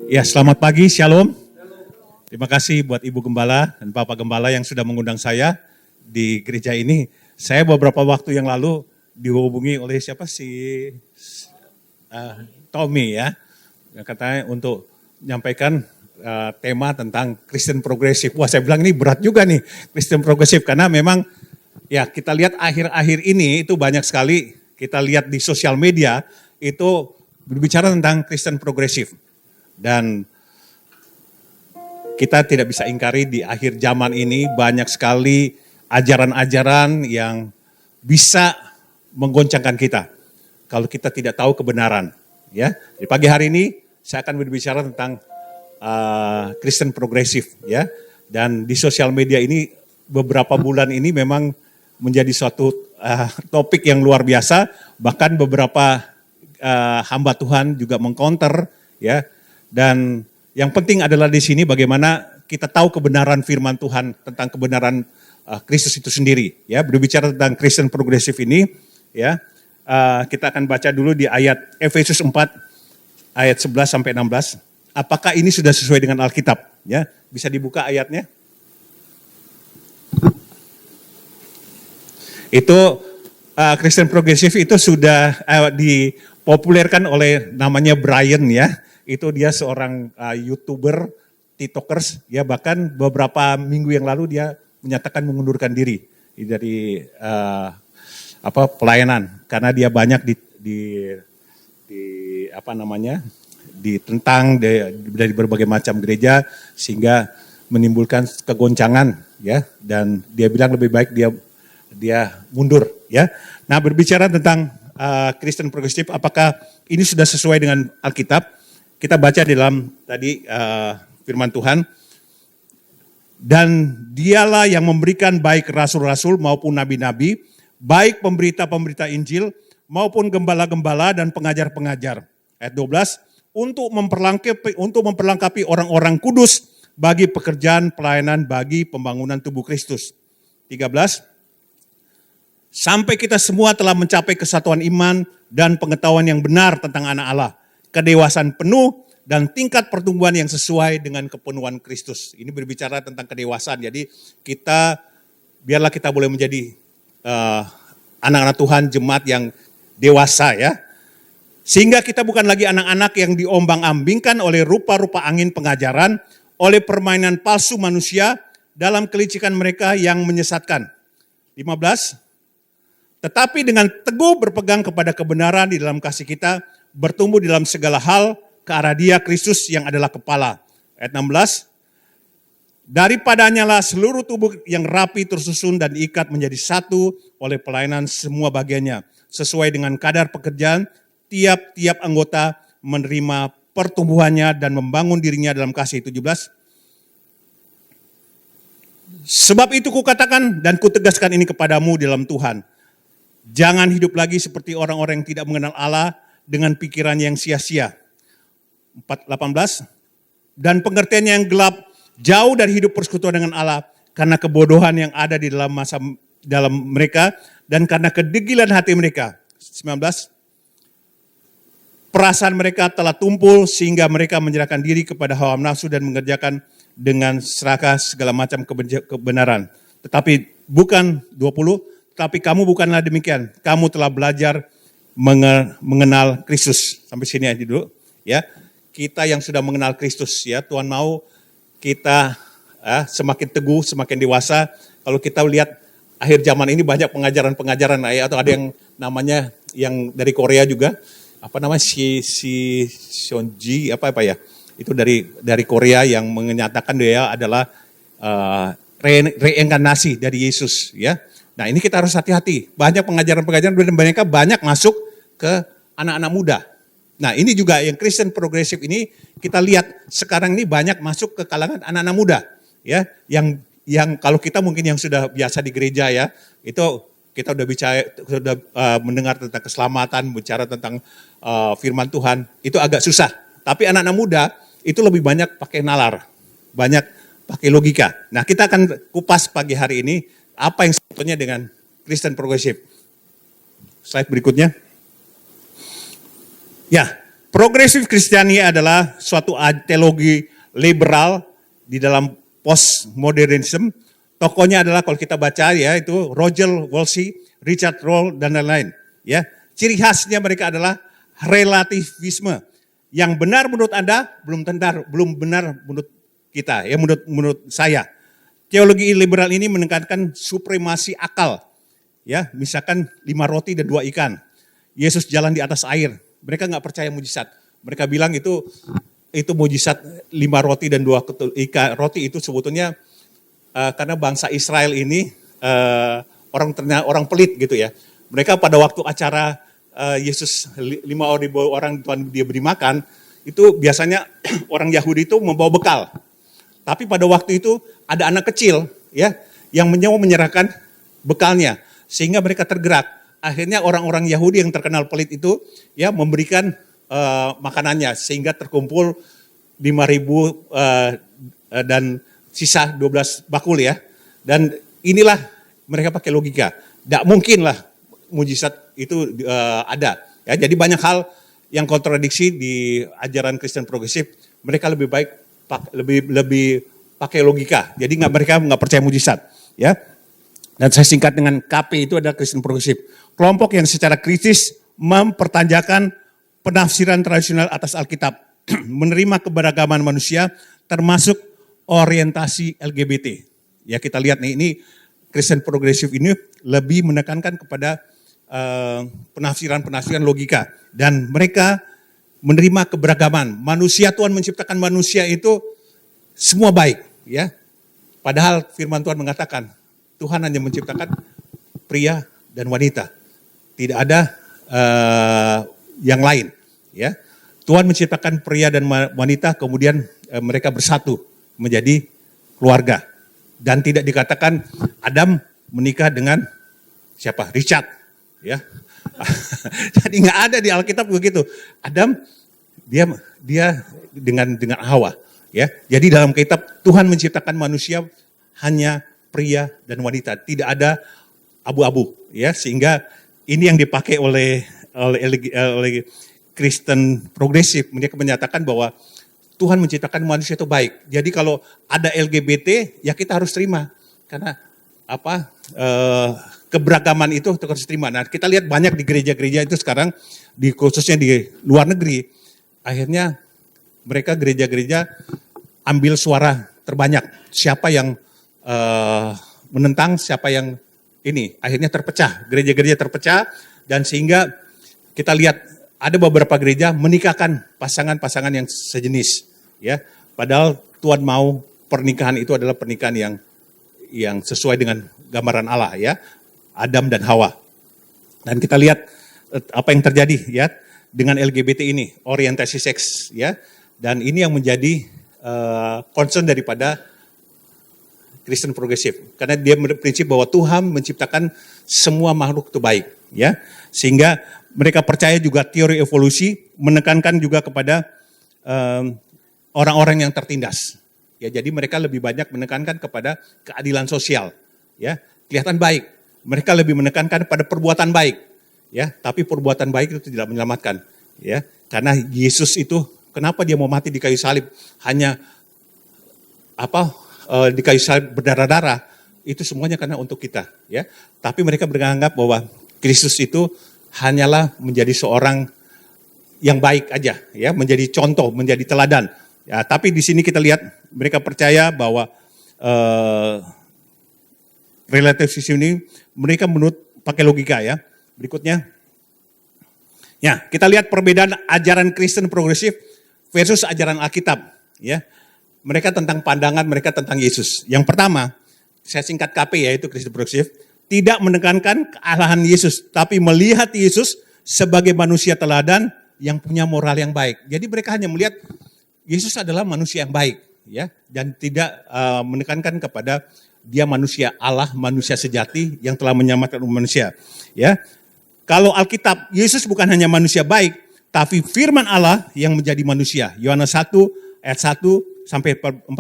Ya, selamat pagi, Shalom. Terima kasih buat Ibu Gembala dan Bapak Gembala yang sudah mengundang saya di gereja ini. Saya beberapa waktu yang lalu dihubungi oleh siapa sih? Tommy ya. Yang katanya untuk menyampaikan tema tentang Kristen progresif. Wah, saya bilang ini berat juga nih Kristen progresif karena memang ya kita lihat akhir-akhir ini itu banyak sekali kita lihat di sosial media itu berbicara tentang Kristen progresif. Dan kita tidak bisa ingkari di akhir zaman ini banyak sekali ajaran-ajaran yang bisa menggoncangkan kita kalau kita tidak tahu kebenaran. Ya, di pagi hari ini saya akan berbicara tentang Kristen progresif. Ya, dan di sosial media ini beberapa bulan ini memang menjadi suatu topik yang luar biasa. Bahkan beberapa hamba Tuhan juga mengcounter. Ya. Dan yang penting adalah di sini bagaimana kita tahu kebenaran firman Tuhan tentang kebenaran Kristus itu sendiri. Ya, berbicara tentang Kristen progresif ini, ya, kita akan baca dulu di ayat Efesus 4 ayat 11 sampai 16. Apakah ini sudah sesuai dengan Alkitab? Ya, bisa dibuka ayatnya. Itu Kristen progresif itu sudah dipopulerkan oleh namanya Brian ya. Itu dia seorang YouTuber, TikTokers, ya bahkan beberapa minggu yang lalu dia menyatakan mengundurkan diri dari pelayanan karena dia banyak ditentang dari berbagai macam gereja sehingga menimbulkan kegoncangan ya, dan dia bilang lebih baik dia mundur ya. Nah, berbicara tentang Kristen progresif, apakah ini sudah sesuai dengan Alkitab? Kita baca di dalam tadi firman Tuhan. Dan dialah yang memberikan baik rasul-rasul maupun nabi-nabi, baik pemberita-pemberita Injil maupun gembala-gembala dan pengajar-pengajar. Ayat 12, untuk memperlengkapi orang-orang kudus bagi pekerjaan pelayanan bagi pembangunan tubuh Kristus. 13, sampai kita semua telah mencapai kesatuan iman dan pengetahuan yang benar tentang anak Allah, kedewasaan penuh dan tingkat pertumbuhan yang sesuai dengan kepenuhan Kristus. Ini berbicara tentang kedewasaan. Jadi biarlah kita boleh menjadi anak-anak Tuhan, jemaat yang dewasa ya. Sehingga kita bukan lagi anak-anak yang diombang-ambingkan oleh rupa-rupa angin pengajaran, oleh permainan palsu manusia dalam kelicikan mereka yang menyesatkan. 15, tetapi dengan teguh berpegang kepada kebenaran di dalam kasih kita, bertumbuh di dalam segala hal ke arah Dia Kristus yang adalah kepala. Ayat 16, daripadanya lah seluruh tubuh yang rapi tersusun dan diikat menjadi satu oleh pelayanan semua bagiannya, sesuai dengan kadar pekerjaan tiap-tiap anggota menerima pertumbuhannya dan membangun dirinya dalam kasih. 17, sebab itu kukatakan dan kutegaskan ini kepadamu dalam Tuhan, jangan hidup lagi seperti orang-orang yang tidak mengenal Allah dengan pikiran yang sia-sia. 18, dan pengertiannya yang gelap jauh dari hidup persekutuan dengan Allah karena kebodohan yang ada di dalam mereka dan karena kedegilan hati mereka. 19, perasaan mereka telah tumpul sehingga mereka menyerahkan diri kepada hawa nafsu dan mengerjakan dengan serakah segala macam kebenaran. Tetapi bukan 20, tapi kamu bukanlah demikian. Kamu telah belajar mengenal Kristus. Sampai sini aja dulu ya. Kita yang sudah mengenal Kristus ya, Tuhan mau kita semakin teguh, semakin dewasa. Kalau kita lihat akhir zaman ini banyak pengajaran-pengajaran ya, atau ada yang namanya yang dari Korea juga, si Shonji apa ya. Itu dari Korea yang menyatakan dia adalah reinkarnasi dari Yesus ya. Nah, ini kita harus hati-hati. Banyak pengajaran-pengajaran dan banyak masuk ke anak-anak muda. Nah, ini juga yang Kristen progresif ini kita lihat sekarang ini banyak masuk ke kalangan anak-anak muda ya, yang kalau kita mungkin yang sudah biasa di gereja ya, itu kita sudah mendengar tentang keselamatan, bicara tentang firman Tuhan, itu agak susah. Tapi anak-anak muda itu lebih banyak pakai nalar, banyak pakai logika. Nah, kita akan kupas pagi hari ini apa yang sebetulnya dengan Kristen progresif. Slide berikutnya. Ya, Progressive Christianity adalah suatu teologi liberal di dalam postmodernism. Tokohnya adalah kalau kita baca ya itu Roger Wolsey, Richard Roll dan lain-lain. Ya, ciri khasnya mereka adalah relativisme. Yang benar menurut Anda belum benar menurut kita, ya menurut saya. Teologi liberal ini menekankan supremasi akal. Ya, misalkan 5 roti dan 2 ikan. Yesus jalan di atas air. Mereka nggak percaya mujizat. Mereka bilang itu mujizat 5 roti dan 2 roti itu sebetulnya karena bangsa Israel ini orang pelit gitu ya. Mereka pada waktu acara Yesus 5.000 orang Tuhan dia beri makan, itu biasanya orang Yahudi itu membawa bekal. Tapi pada waktu itu ada anak kecil ya yang menyerahkan bekalnya sehingga mereka tergerak. Akhirnya orang-orang Yahudi yang terkenal pelit itu ya memberikan makanannya sehingga terkumpul 5.000 dan sisa 12 bakul ya. Dan inilah mereka pakai logika. Tidak mungkin lah mujizat itu ada. Ya, jadi banyak hal yang kontradiksi di ajaran Kristen progresif. Mereka lebih baik lebih pakai logika. Jadi mereka nggak percaya mujizat. Ya. Dan saya singkat dengan KP itu adalah Kristen progresif. Kelompok yang secara kritis mempertanyakan penafsiran tradisional atas Alkitab, menerima keberagaman manusia, termasuk orientasi LGBT. Ya kita lihat nih, ini Kristen progresif ini lebih menekankan kepada penafsiran logika. Dan mereka menerima keberagaman. Manusia, Tuhan menciptakan manusia itu semua baik. Ya. Padahal firman Tuhan mengatakan, Tuhan hanya menciptakan pria dan wanita. Tidak ada yang lain. Ya. Tuhan menciptakan pria dan wanita, kemudian mereka bersatu menjadi keluarga. Dan tidak dikatakan Adam menikah dengan siapa? Richard. Ya. Jadi nggak ada di Alkitab begitu. Adam dia dengan Hawa. Ya. Jadi dalam kitab Tuhan menciptakan manusia hanya pria dan wanita, tidak ada abu-abu. Ya, sehingga ini yang dipakai oleh Kristen progresif. Mereka menyatakan bahwa Tuhan menciptakan manusia itu baik. Jadi kalau ada LGBT, ya kita harus terima. Karena keberagaman itu harus terima. Nah, kita lihat banyak di gereja-gereja itu sekarang, khususnya di luar negeri, akhirnya mereka gereja-gereja ambil suara terbanyak. Siapa yang menentang, siapa yang ini, akhirnya terpecah. Gereja-gereja terpecah, dan sehingga kita lihat ada beberapa gereja menikahkan pasangan-pasangan yang sejenis. Ya, padahal Tuhan mau pernikahan itu adalah pernikahan yang sesuai dengan gambaran Allah ya, Adam dan Hawa. Dan kita lihat apa yang terjadi ya dengan LGBT ini, orientasi seks ya. Dan ini yang menjadi concern daripada Kristen progresif. Karena dia berprinsip bahwa Tuhan menciptakan semua makhluk itu baik ya. Sehingga mereka percaya juga teori evolusi, menekankan juga kepada orang-orang yang tertindas. Ya, jadi mereka lebih banyak menekankan kepada keadilan sosial. Ya, kelihatan baik. Mereka lebih menekankan pada perbuatan baik. Ya, tapi perbuatan baik itu tidak menyelamatkan. Ya, karena Yesus itu kenapa dia mau mati di kayu salib? Hanya di kayu salib berdarah-darah, itu semuanya karena untuk kita. Ya, tapi mereka beranggap bahwa Kristus itu hanyalah menjadi seorang yang baik aja, ya, menjadi contoh, menjadi teladan. Ya, tapi di sini kita lihat mereka percaya bahwa relativisme ini mereka menurut pakai logika ya. Berikutnya, ya kita lihat perbedaan ajaran Kristen progresif versus ajaran Alkitab. Ya, mereka tentang pandangan mereka tentang Yesus. Yang pertama, saya singkat KP yaitu Kristen progresif. Tidak menekankan kealahan Yesus, tapi melihat Yesus sebagai manusia teladan yang punya moral yang baik. Jadi mereka hanya melihat Yesus adalah manusia yang baik, ya, dan tidak menekankan kepada dia manusia Allah, manusia sejati yang telah menyelamatkan manusia. Ya, kalau Alkitab, Yesus bukan hanya manusia baik, tapi firman Allah yang menjadi manusia. Yohanes 1 ayat 1 sampai 14.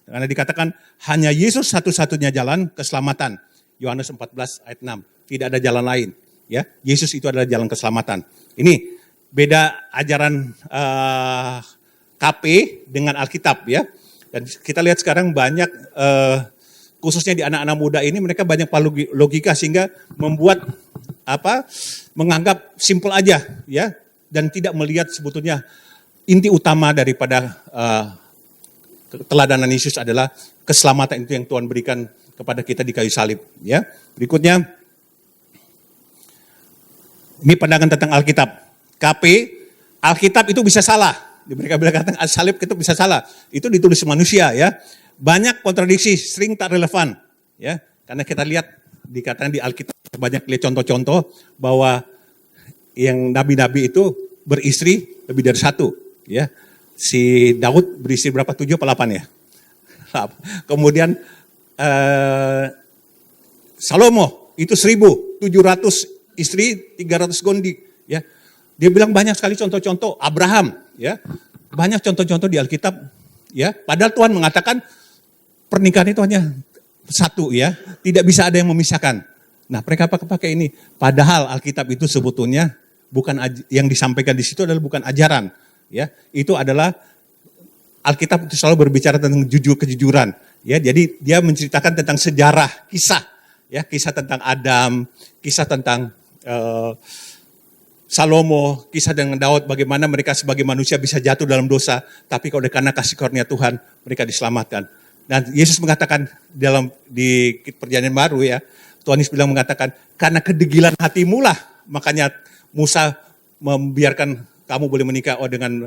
Karena dikatakan hanya Yesus satu-satunya jalan keselamatan. Yohanes 14 ayat 6. Tidak ada jalan lain. Ya, Yesus itu adalah jalan keselamatan. Ini beda ajaran KP dengan Alkitab ya. Dan kita lihat sekarang banyak khususnya di anak-anak muda ini mereka banyak logika sehingga membuat menganggap simple aja ya dan tidak melihat sebetulnya inti utama daripada teladanan Yesus adalah keselamatan itu yang Tuhan berikan kepada kita di kayu salib ya. Berikutnya ini pandangan tentang Alkitab. KP, Alkitab itu bisa salah. Mereka bilang tentang salib itu bisa salah. Itu ditulis manusia ya. Banyak kontradiksi, sering tak relevan ya. Karena kita lihat dikatakan di Alkitab banyak lihat contoh-contoh bahwa yang nabi-nabi itu beristri lebih dari satu ya. Si Daud beristri berapa? 7 atau 8 ya. Kemudian Salomo itu 1.700 istri, 300 gondi ya. Dia bilang banyak sekali contoh-contoh. Abraham ya. Banyak contoh-contoh di Alkitab ya. Padahal Tuhan mengatakan pernikahan itu hanya satu ya. Tidak bisa ada yang memisahkan. Nah, mereka pakai ini. Padahal Alkitab itu sebetulnya bukan yang disampaikan di situ adalah bukan ajaran ya. Itu adalah Alkitab itu selalu berbicara tentang kejujuran ya. Jadi dia menceritakan tentang sejarah, kisah ya, kisah tentang Adam, kisah tentang Salomo, kisah dengan Daud, bagaimana mereka sebagai manusia bisa jatuh dalam dosa, tapi kalau karena kasih karunia Tuhan, mereka diselamatkan. Dan Yesus mengatakan di perjanjian baru ya, Tuhan Yesus bilang mengatakan, karena kedegilan hatimu lah, makanya Musa membiarkan kamu boleh menikah dengan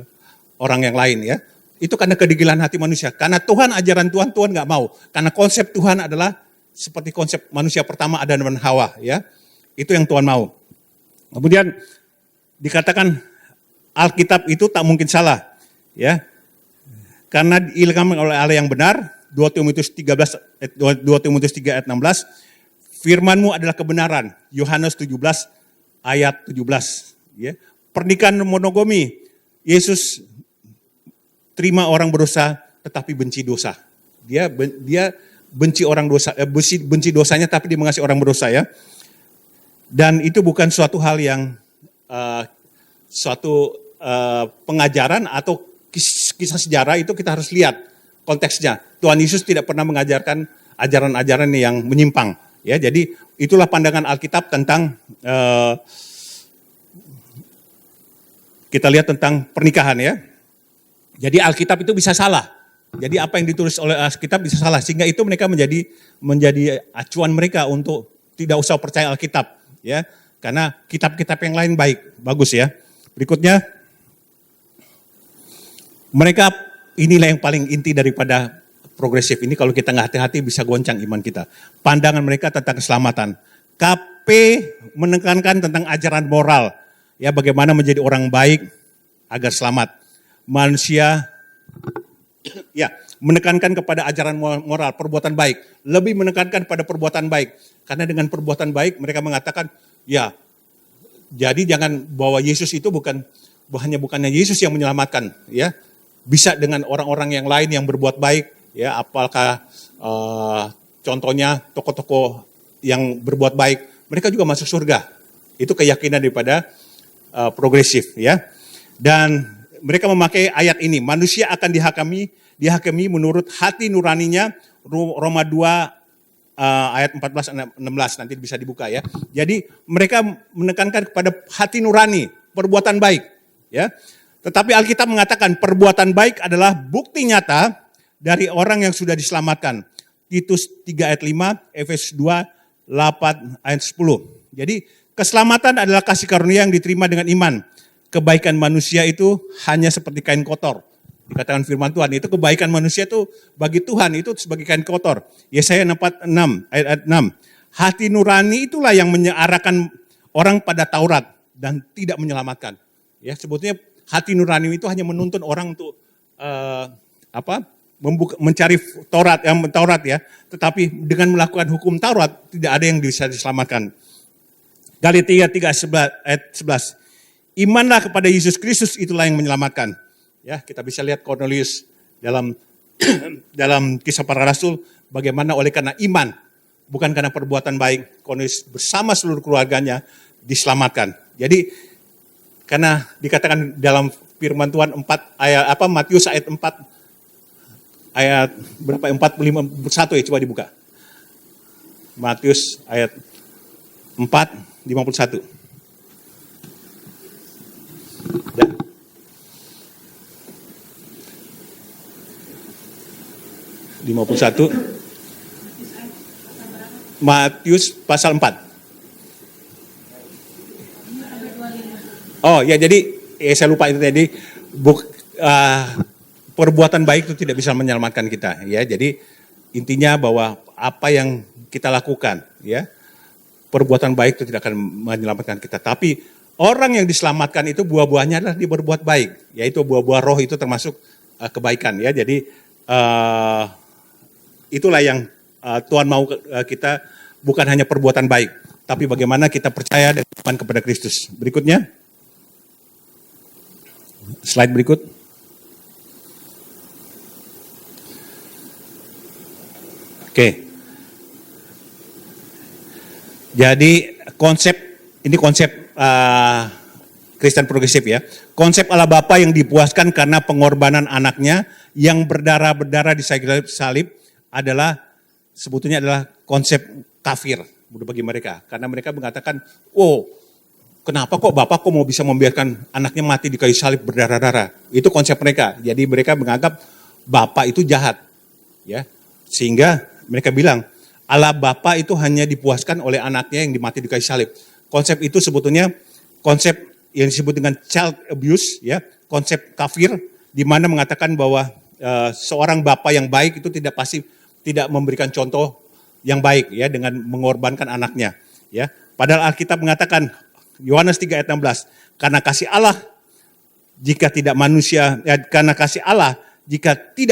orang yang lain ya. Itu karena kedegilan hati manusia. Karena Tuhan, ajaran Tuhan, Tuhan gak mau. Karena konsep Tuhan adalah seperti konsep manusia pertama Adam dan Hawa ya. Itu yang Tuhan mau. Kemudian dikatakan Alkitab itu tak mungkin salah ya. Karena diilhamkan oleh Allah yang benar, 2 Timotius 3 ayat 16, firman-Mu adalah kebenaran, Yohanes 17 ayat 17 ya. Pernikahan monogami, Yesus terima orang berdosa tetapi benci dosa. Dia benci orang dosa, benci dosanya tapi dia mengasihi orang berdosa ya. Dan itu bukan suatu hal yang suatu pengajaran atau kisah sejarah, itu kita harus lihat konteksnya. Tuhan Yesus tidak pernah mengajarkan ajaran-ajaran yang menyimpang. Ya, jadi itulah pandangan Alkitab tentang kita lihat tentang pernikahan ya. Jadi Alkitab itu bisa salah. Jadi apa yang ditulis oleh Alkitab bisa salah, sehingga itu mereka menjadi acuan mereka untuk tidak usah percaya Alkitab. Ya, karena kitab-kitab yang lain bagus ya. Berikutnya, mereka inilah yang paling inti daripada progresif ini. Kalau kita nggak hati-hati bisa goncang iman kita. Pandangan mereka tentang keselamatan. KP menekankan tentang ajaran moral, ya, bagaimana menjadi orang baik agar selamat. Manusia, ya, menekankan kepada ajaran moral, perbuatan baik. Lebih menekankan pada perbuatan baik. Karena dengan perbuatan baik mereka mengatakan, ya, jadi jangan bahwa Yesus itu bukannya Yesus yang menyelamatkan, ya. Bisa dengan orang-orang yang lain yang berbuat baik, ya, apakah contohnya tokoh-tokoh yang berbuat baik, mereka juga masuk surga. Itu keyakinan daripada progresif, ya. Dan mereka memakai ayat ini, manusia akan dihakimi menurut hati nuraninya, Roma 2 ayat 14-16, nanti bisa dibuka ya. Jadi mereka menekankan kepada hati nurani, perbuatan baik, ya. Tetapi Alkitab mengatakan perbuatan baik adalah bukti nyata dari orang yang sudah diselamatkan. Titus 3 ayat 5, Efesus 2 8 ayat 10. Jadi keselamatan adalah kasih karunia yang diterima dengan iman. Kebaikan manusia itu hanya seperti kain kotor. Dikatakan firman Tuhan, itu kebaikan manusia itu bagi Tuhan itu sebagai kain kotor. Yesaya 46 ayat 6. Hati nurani itulah yang mengarahkan orang pada Taurat dan tidak menyelamatkan. Ya, sebetulnya hati nurani itu hanya menuntun orang untuk mencari Taurat ya. Tetapi dengan melakukan hukum Taurat tidak ada yang bisa diselamatkan. Galatia 3 ayat 11. Imanlah kepada Yesus Kristus, itulah yang menyelamatkan. Ya, kita bisa lihat Cornelius dalam kisah para rasul bagaimana oleh karena iman, bukan karena perbuatan baik, Cornelius bersama seluruh keluarganya diselamatkan. Jadi Karena dikatakan dalam firman Tuhan 4 ayat Matius ayat 4 ayat berapa? 45 ya, coba dibuka. Matius ayat 4:51. Ya. Matius pasal 4. Oh ya, jadi saya lupa itu tadi, perbuatan baik itu tidak bisa menyelamatkan kita, ya. Jadi intinya bahwa apa yang kita lakukan, ya, perbuatan baik itu tidak akan menyelamatkan kita. Tapi orang yang diselamatkan itu buah-buahnya adalah dia berbuat baik, yaitu buah-buah roh itu termasuk kebaikan, ya. Jadi itulah yang Tuhan mau kita, bukan hanya perbuatan baik, tapi bagaimana kita percaya dan iman kepada Kristus. Berikutnya, slide berikut. Oke. Jadi konsep Kristen progresif, ya. Konsep Allah Bapa yang dipuaskan karena pengorbanan anaknya yang berdarah-berdarah di salib adalah sebetulnya adalah konsep kafir bagi mereka. Karena mereka mengatakan, oh, kenapa kok Bapak kok mau bisa membiarkan anaknya mati di kayu salib berdarah-darah? Itu konsep mereka. Jadi mereka menganggap Bapak itu jahat, ya. Sehingga mereka bilang Allah Bapa itu hanya dipuaskan oleh anaknya yang dimati di kayu salib. Konsep itu sebetulnya konsep yang disebut dengan child abuse, ya, konsep kafir, di mana mengatakan bahwa seorang bapa yang baik itu tidak memberikan contoh yang baik, ya, dengan mengorbankan anaknya, ya. Padahal Alkitab mengatakan Yohanes 3 ayat 16, karena kasih Allah jika tidak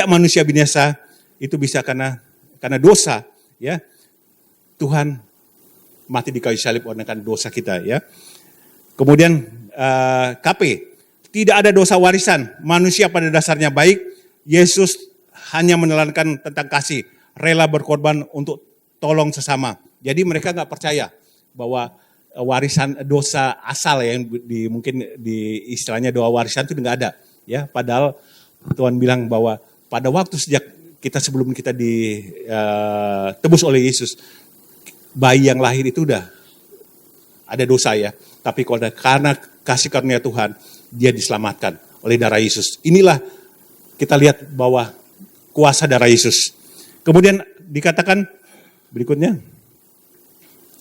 manusia binasa, itu bisa karena dosa, ya. Tuhan mati di kayu salib karena dosa kita, ya. Kemudian KP, tidak ada dosa warisan, manusia pada dasarnya baik. Yesus hanya menelankan tentang kasih, rela berkorban untuk tolong sesama. Jadi mereka nggak percaya bahwa warisan dosa asal yang mungkin di istilahnya doa warisan itu nggak ada, ya. Padahal Tuhan bilang bahwa pada waktu sejak sebelum kita ditebus oleh Yesus, bayi yang lahir itu udah ada dosa, ya. Tapi karena kasih karunia Tuhan, dia diselamatkan oleh darah Yesus. Inilah kita lihat bahwa kuasa darah Yesus. Kemudian dikatakan berikutnya,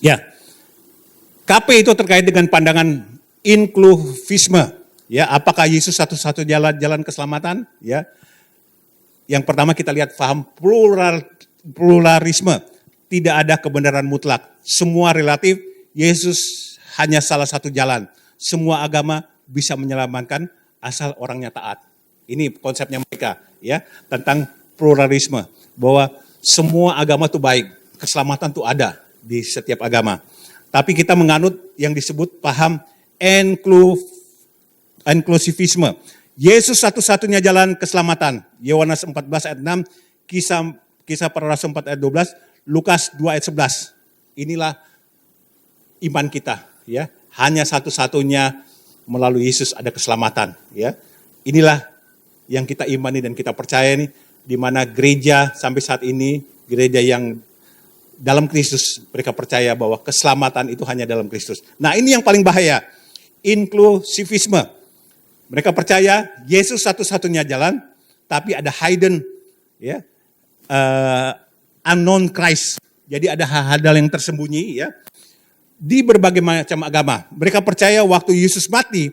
ya, KP itu terkait dengan pandangan inklusivisme, ya. Apakah Yesus satu-satu jalan keselamatan? Ya. Yang pertama kita lihat paham pluralisme, tidak ada kebenaran mutlak, semua relatif. Yesus hanya salah satu jalan. Semua agama bisa menyelamatkan asal orangnya taat. Ini konsepnya mereka, ya, tentang pluralisme, bahwa semua agama itu baik, keselamatan itu ada di setiap agama. Tapi kita menganut yang disebut paham inklusivisme. Yesus satu-satunya jalan keselamatan. Yohanes 14 ayat 6, Kisah Para Rasul 4 ayat 12, Lukas 2 ayat 11. Inilah iman kita, ya. Hanya satu-satunya melalui Yesus ada keselamatan, ya. Inilah yang kita imani dan kita percaya nih, di mana gereja sampai saat ini, gereja yang dalam Kristus, mereka percaya bahwa keselamatan itu hanya dalam Kristus. Nah, ini yang paling bahaya, inklusivisme. Mereka percaya Yesus satu-satunya jalan, tapi ada hidden, ya, unknown Christ. Jadi ada hal-hal yang tersembunyi, ya, di berbagai macam agama. Mereka percaya waktu Yesus mati,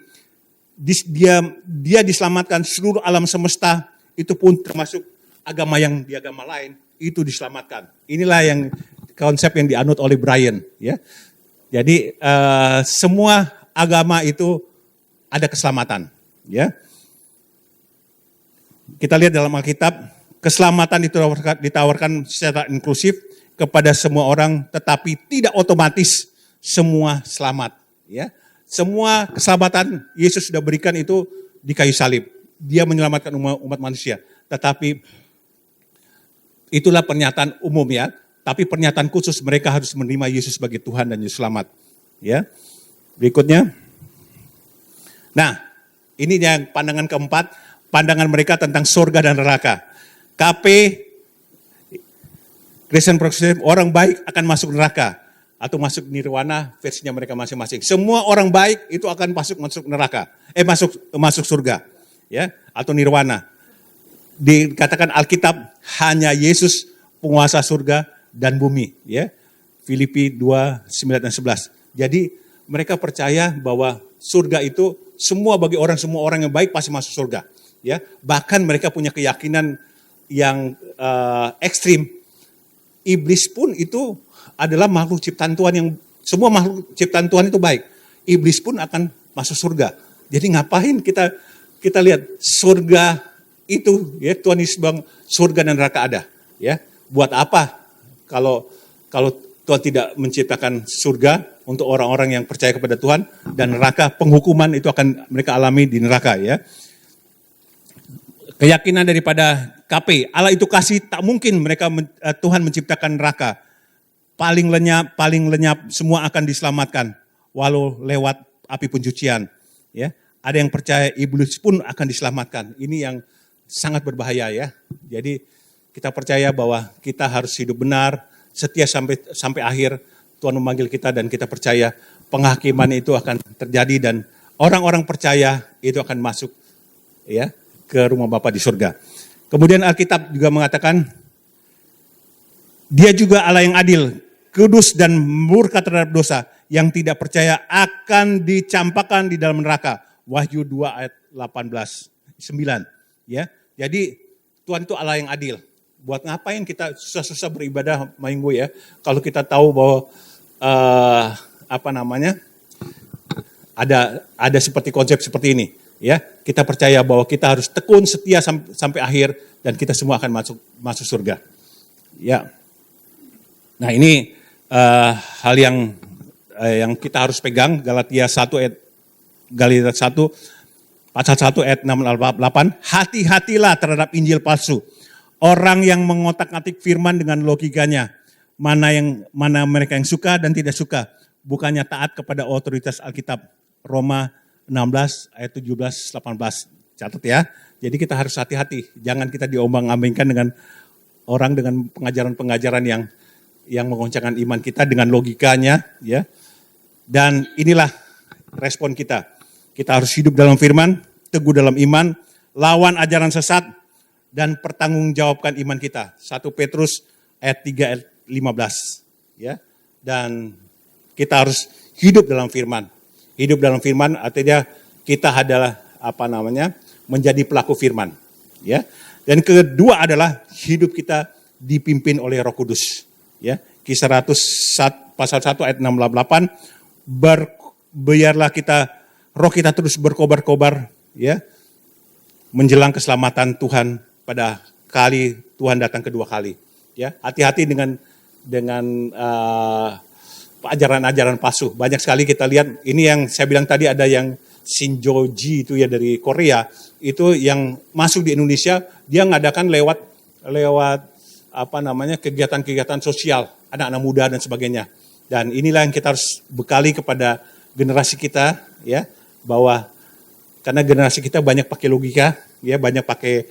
dia diselamatkan seluruh alam semesta, itu pun termasuk agama yang di agama lain, itu diselamatkan. Inilah yang konsep yang dianut oleh Brian, ya. Jadi semua agama itu ada keselamatan, ya. Kita lihat dalam Alkitab, keselamatan itu ditawarkan secara inklusif kepada semua orang, tetapi tidak otomatis semua selamat, ya. Semua keselamatan Yesus sudah berikan itu di kayu salib. Dia menyelamatkan umat manusia. Tetapi itulah pernyataan umum, ya. Tapi pernyataan khusus mereka harus menerima Yesus sebagai Tuhan dan Juru Selamat, ya. Berikutnya. Nah, ini yang pandangan keempat, pandangan mereka tentang surga dan neraka. KP, Christian Progressive, orang baik akan masuk neraka atau masuk nirwana, versinya mereka masing-masing. Semua orang baik itu akan masuk neraka, masuk surga, ya, atau nirwana. Dikatakan Alkitab hanya Yesus penguasa surga dan bumi, ya. Filipi 2, 9 dan 11. Jadi mereka percaya bahwa surga itu semua orang yang baik pasti masuk surga, ya. Bahkan mereka punya keyakinan yang ekstrim. Iblis pun itu adalah makhluk ciptaan Tuhan, yang semua makhluk ciptaan Tuhan itu baik. Iblis pun akan masuk surga. Jadi ngapain kita lihat surga itu, ya, Tuhan Yesus bilang surga dan neraka ada, ya. Buat apa kalau Tuhan tidak menciptakan surga untuk orang-orang yang percaya kepada Tuhan, dan neraka, penghukuman itu akan mereka alami di neraka, ya. Keyakinan daripada KP, Allah itu kasih, tak mungkin Tuhan menciptakan neraka. Paling lenyap, semua akan diselamatkan walau lewat api pencucian, ya. Ada yang percaya iblis pun akan diselamatkan. Ini yang sangat berbahaya, ya. Jadi kita percaya bahwa kita harus hidup benar, setia sampai akhir. Tuhan memanggil kita dan kita percaya penghakiman itu akan terjadi dan orang-orang percaya itu akan masuk, ya, ke rumah Bapa di surga. Kemudian Alkitab juga mengatakan Dia juga Allah yang adil, kudus dan murka terhadap dosa. Yang tidak percaya akan dicampakkan di dalam neraka. Wahyu 2 ayat 18, 9. Ya. Jadi Tuhan itu Allah yang adil. Buat ngapain kita susah-susah beribadah minggu, ya, kalau kita tahu bahwa ada seperti konsep seperti ini, ya. Kita percaya bahwa kita harus tekun setia sampai akhir dan kita semua akan masuk surga. Ya. Nah, ini hal yang kita harus pegang. Galatia 1 pasal 1 ayat 6-8. Hati-hatilah terhadap Injil palsu. Orang yang mengotak-atik firman dengan logikanya. Mana mereka yang suka dan tidak suka. Bukannya taat kepada otoritas Alkitab. Roma 16 ayat 17-18. Catat, ya. Jadi kita harus hati-hati. Jangan kita diombang-ambingkan dengan orang dengan pengajaran-pengajaran yang mengoncangkan iman kita dengan logikanya, ya. Dan inilah respon kita. Kita harus hidup dalam firman, teguh dalam iman, lawan ajaran sesat, dan pertanggungjawabkan iman kita. 1 Petrus ayat 3 ayat 15. Ya. Dan kita harus hidup dalam firman. Hidup dalam firman artinya kita adalah menjadi pelaku firman. Ya. Dan kedua adalah hidup kita dipimpin oleh Roh Kudus. Ya. Kisah 100 pasal 1 ayat 6-8. Biarlah roh kita terus berkobar-kobar, ya, menjelang keselamatan Tuhan pada kali Tuhan datang kedua kali. Ya, hati-hati dengan ajaran-ajaran palsu. Banyak sekali kita lihat. Ini yang saya bilang tadi, ada yang Shinjoji itu, ya, dari Korea, itu yang masuk di Indonesia, dia ngadakan lewat kegiatan-kegiatan sosial, anak-anak muda dan sebagainya. Dan inilah yang kita harus bekali kepada generasi kita, ya, bahwa karena generasi kita banyak pakai logika, ya, banyak pakai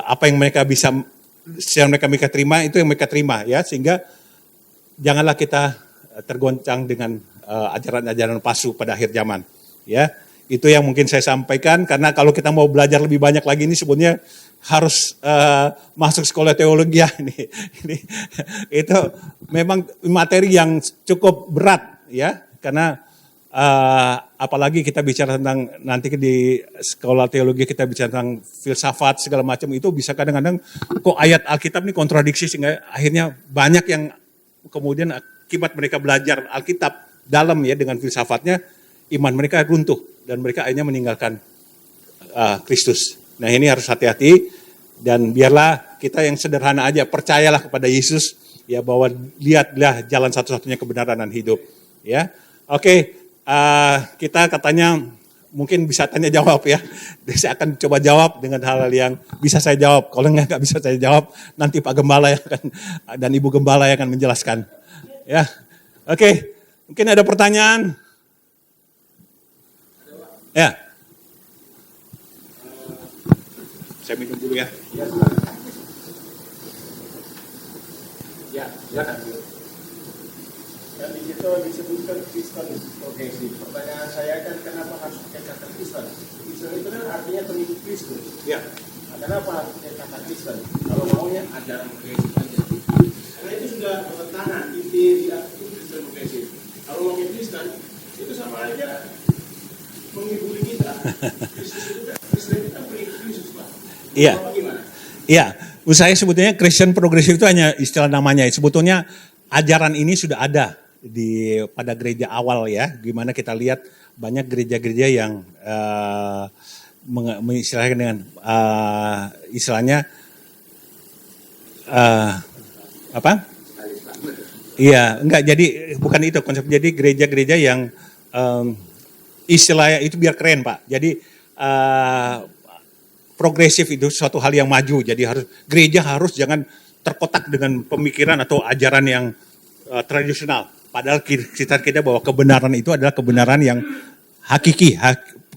apa yang mereka terima, itu yang mereka terima, ya, sehingga janganlah kita tergoncang dengan ajaran-ajaran palsu pada akhir zaman, ya. Itu yang mungkin saya sampaikan, karena kalau kita mau belajar lebih banyak lagi ini sebenarnya harus masuk sekolah teologi, ya. Ini itu memang materi yang cukup berat, ya, karena apalagi kita bicara tentang, nanti di sekolah teologi kita bicara tentang filsafat segala macam, itu bisa kadang-kadang kok ayat Alkitab ini kontradiksi, sehingga akhirnya banyak yang kemudian akibat mereka belajar Alkitab dalam, ya, dengan filsafatnya, iman mereka runtuh dan mereka akhirnya meninggalkan Kristus. Nah, ini harus hati-hati, dan biarlah kita yang sederhana aja, percayalah kepada Yesus, ya, bahwa lihatlah jalan satu-satunya kebenaran dan hidup, ya. Oke. Kita katanya mungkin bisa tanya jawab, ya. Saya akan coba jawab dengan hal-hal yang bisa saya jawab. Kalau nggak bisa saya jawab, nanti Pak Gembala dan Ibu Gembala yang akan menjelaskan. Ya, oke. Mungkin ada pertanyaan? Ya, saya minum dulu ya. Ya, silakan. Dan di situ disebutkan Kristen progresif. Pertanyaan saya kan kenapa harus pakai kata Kristen? Kristen itu kan artinya pengikut Kristus. Ya. Nah, kenapa harus pakai kata Kristen? Kalau maunya ajaran progresif aja. Karena itu sudah bertentangan inti itu Kristen progresif. Kalau mau Kristen itu sama aja menghiburi kita. Kristen itu kan pengikut Kristus, Pak. Iya. Gimana? Iya, saya sebetulnya Christian progresif itu hanya istilah namanya. Sebetulnya ajaran ini sudah ada pada gereja awal ya. Gimana kita lihat banyak gereja-gereja yang mengistilahkan dengan istilahnya apa? Iya, enggak. Jadi bukan itu konsep. Jadi gereja-gereja yang istilahnya itu biar keren Pak. Jadi progresif itu suatu hal yang maju. Jadi gereja harus jangan terkotak dengan pemikiran atau ajaran yang tradisional. Padahal kita bahwa kebenaran itu adalah kebenaran yang hakiki,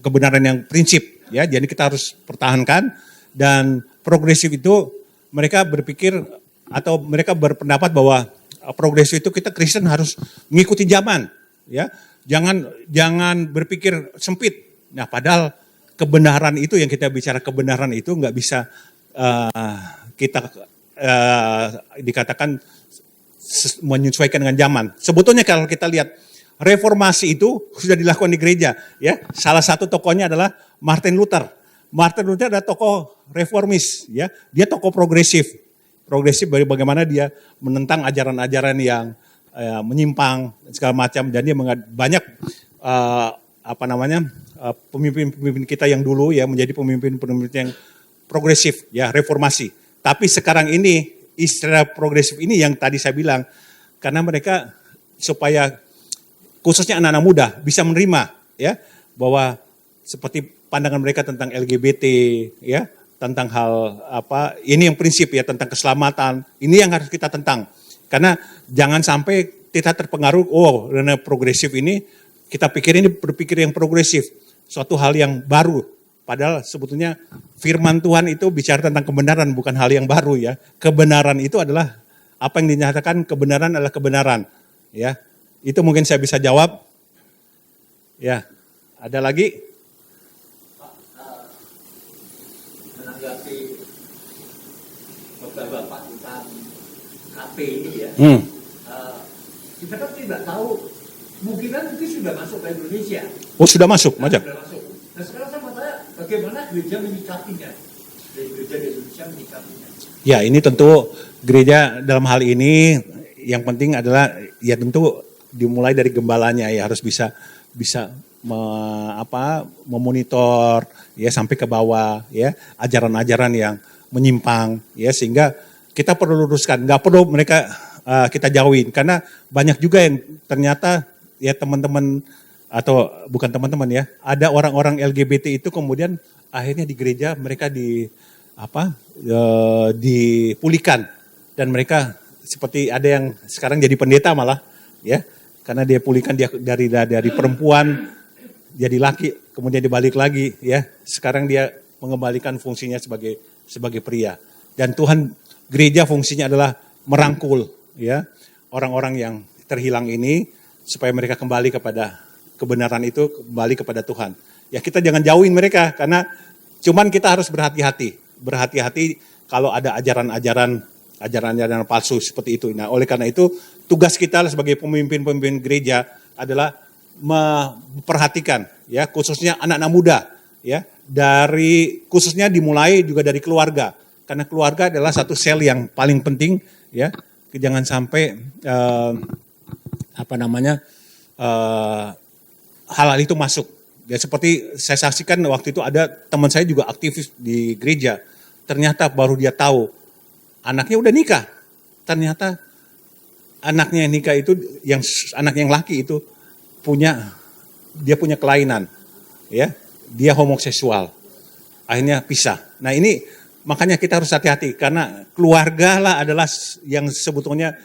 kebenaran yang prinsip. Ya, jadi kita harus pertahankan. Dan progresif itu mereka berpikir atau mereka berpendapat bahwa progresif itu kita Kristen harus mengikuti zaman. Ya, jangan berpikir sempit. Nah, padahal kebenaran itu yang kita bicara kebenaran itu nggak bisa kita dikatakan menyesuaikan dengan zaman. Sebetulnya kalau kita lihat reformasi itu sudah dilakukan di gereja, ya. Salah satu tokohnya adalah Martin Luther. Martin Luther adalah tokoh reformis, ya. Dia tokoh progresif. Progresif bagaimana dia menentang ajaran-ajaran yang menyimpang segala macam, dan dia banyak pemimpin-pemimpin kita yang dulu ya menjadi pemimpin-pemimpin yang progresif ya, reformasi. Tapi sekarang ini istilah progresif ini yang tadi saya bilang, karena mereka supaya khususnya anak-anak muda bisa menerima ya bahwa seperti pandangan mereka tentang LGBT ya, tentang hal ini yang prinsip ya, tentang keselamatan, ini yang harus kita tentang. Karena jangan sampai kita terpengaruh karena progresif ini kita berpikir yang progresif, suatu hal yang baru. Padahal sebetulnya firman Tuhan itu bicara tentang kebenaran, bukan hal yang baru ya. Kebenaran itu adalah apa yang dinyatakan, kebenaran adalah kebenaran. Ya, itu mungkin saya bisa jawab. Ya, ada lagi? Pak, menanggapi beberapa tentang KP ini ya, kita kan tidak tahu. Mungkin sudah masuk ke Indonesia. Oh, sudah masuk, Majak. Sudah masuk. Nah sekarang saya mau tanya, bagaimana gereja menyikapinya? Gereja di Indonesia menyikapinya. Ya, ini tentu gereja dalam hal ini yang penting adalah ya tentu dimulai dari gembalanya ya, harus bisa memonitor ya sampai ke bawah ya ajaran-ajaran yang menyimpang ya, sehingga kita perlu luruskan. Nggak perlu mereka kita jauhin, karena banyak juga yang ternyata ya teman-teman atau bukan teman-teman ya, ada orang-orang LGBT itu kemudian akhirnya di gereja mereka dipulihkan, dan mereka seperti ada yang sekarang jadi pendeta malah ya, karena dia pulihkan dia dari perempuan jadi laki, kemudian dibalik lagi ya, sekarang dia mengembalikan fungsinya sebagai pria. Dan Tuhan, gereja fungsinya adalah merangkul ya orang-orang yang terhilang ini supaya mereka kembali kepada kebenaran itu, kembali kepada Tuhan. Ya, kita jangan jauhin mereka, karena cuman kita harus berhati-hati kalau ada ajaran-ajaran palsu seperti itu. Nah, oleh karena itu tugas kita sebagai pemimpin-pemimpin gereja adalah memperhatikan ya, khususnya anak-anak muda ya, khususnya dimulai juga dari keluarga, karena keluarga adalah satu sel yang paling penting ya. Jangan sampai hal-hal itu masuk. Ya, seperti saya saksikan waktu itu ada teman saya juga aktivis di gereja. Ternyata baru dia tahu anaknya udah nikah. Ternyata anaknya yang nikah itu, anak yang laki itu dia punya kelainan, ya, dia homoseksual. Akhirnya pisah. Nah ini makanya kita harus hati-hati, karena keluarga lah adalah yang sebetulnya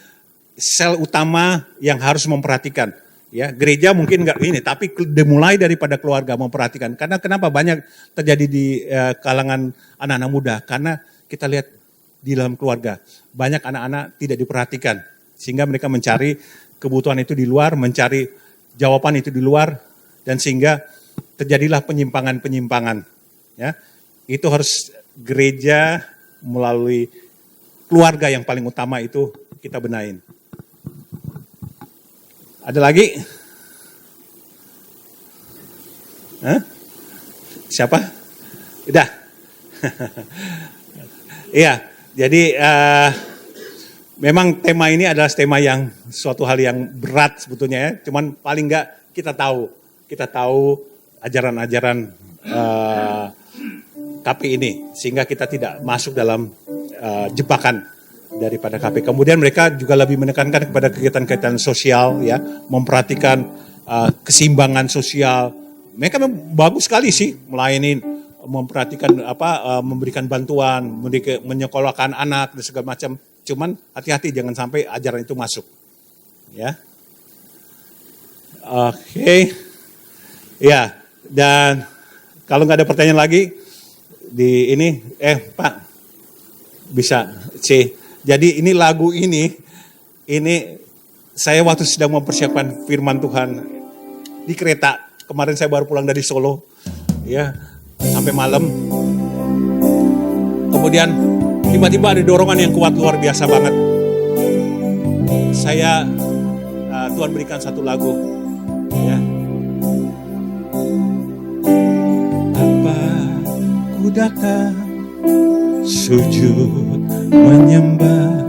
sel utama yang harus memperhatikan. Ya, gereja mungkin enggak ini, tapi dimulai daripada keluarga memperhatikan. Karena kenapa banyak terjadi di kalangan anak-anak muda? Karena kita lihat di dalam keluarga banyak anak-anak tidak diperhatikan, sehingga mereka mencari kebutuhan itu di luar, mencari jawaban itu di luar, dan sehingga terjadilah penyimpangan-penyimpangan. Ya, itu harus gereja melalui keluarga yang paling utama itu kita benahin. Ada lagi? Hah? Siapa? Udah. Iya, jadi memang tema ini adalah tema yang suatu hal yang berat sebetulnya ya. Cuman paling enggak kita tahu ajaran-ajaran KP ini, sehingga kita tidak masuk dalam jebakan daripada KP. Kemudian mereka juga lebih menekankan kepada kegiatan-kegiatan sosial, ya, memperhatikan keseimbangan sosial. Mereka bagus sekali sih melayani, memperhatikan memberikan bantuan, menyekolahkan anak dan segala macam. Cuman hati-hati jangan sampai ajaran itu masuk, ya. Oke, ya. Dan kalau nggak ada pertanyaan lagi di ini, Pak bisa C. Jadi ini lagu ini saya waktu sedang mempersiapkan firman Tuhan di kereta. Kemarin saya baru pulang dari Solo, ya, sampai malam. Kemudian tiba-tiba ada dorongan yang kuat luar biasa banget. Tuhan berikan satu lagu, ya. Apa ku datang sujud menyembah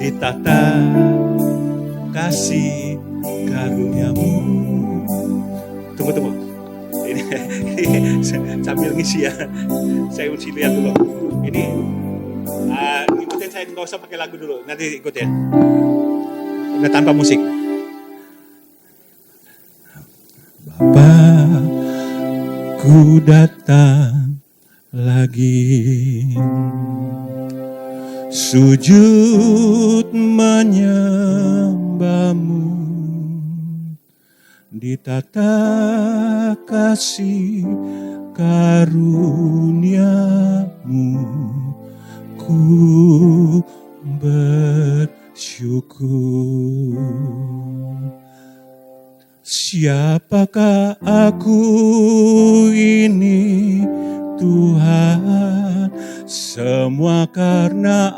ditata kasih karuniamu. Tunggu. Ini sambil ngisi ya. Saya mesti lihat dulu. Ini ikutin saya, nggak usah pakai lagu dulu. Nanti ikutin. Udah tanpa musik. Bapa, ku datang lagi, sujud menyembahmu, ditata kasih karuniamu, ku bersyukur. Siapakah aku ini, Tuhan? Semua karena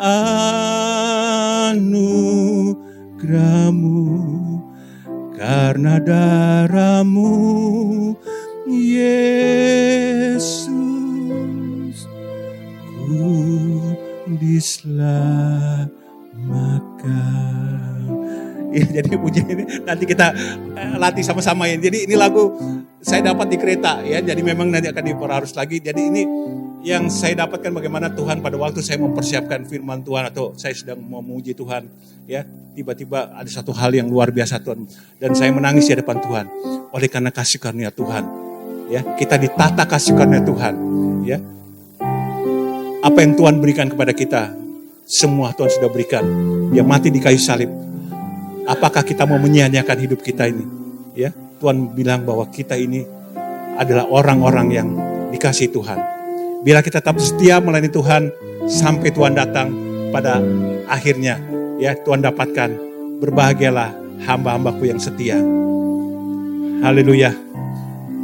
anugerah-Mu, karena darah-Mu, Yesus, ku diselamatkan. Ya, jadi puji ini nanti kita latih sama-sama ya. Jadi ini lagu saya dapat di kereta ya. Jadi memang nanti akan diperharus lagi. Jadi ini yang saya dapatkan bagaimana Tuhan pada waktu saya mempersiapkan firman Tuhan atau saya sedang memuji Tuhan ya. Tiba-tiba ada satu hal yang luar biasa Tuhan, dan saya menangis di hadapan Tuhan oleh karena kasih karunia Tuhan. Ya, kita ditata kasih karunia Tuhan ya. Apa yang Tuhan berikan kepada kita, semua Tuhan sudah berikan. Dia mati di kayu salib. Apakah kita mau menyia-nyiakan hidup kita ini? Ya, Tuhan bilang bahwa kita ini adalah orang-orang yang dikasihi Tuhan. Bila kita tetap setia melayani Tuhan sampai Tuhan datang pada akhirnya, ya Tuhan dapatkan, berbahagialah hamba-hambaku yang setia. Haleluya.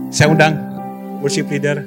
Saya undang worship leader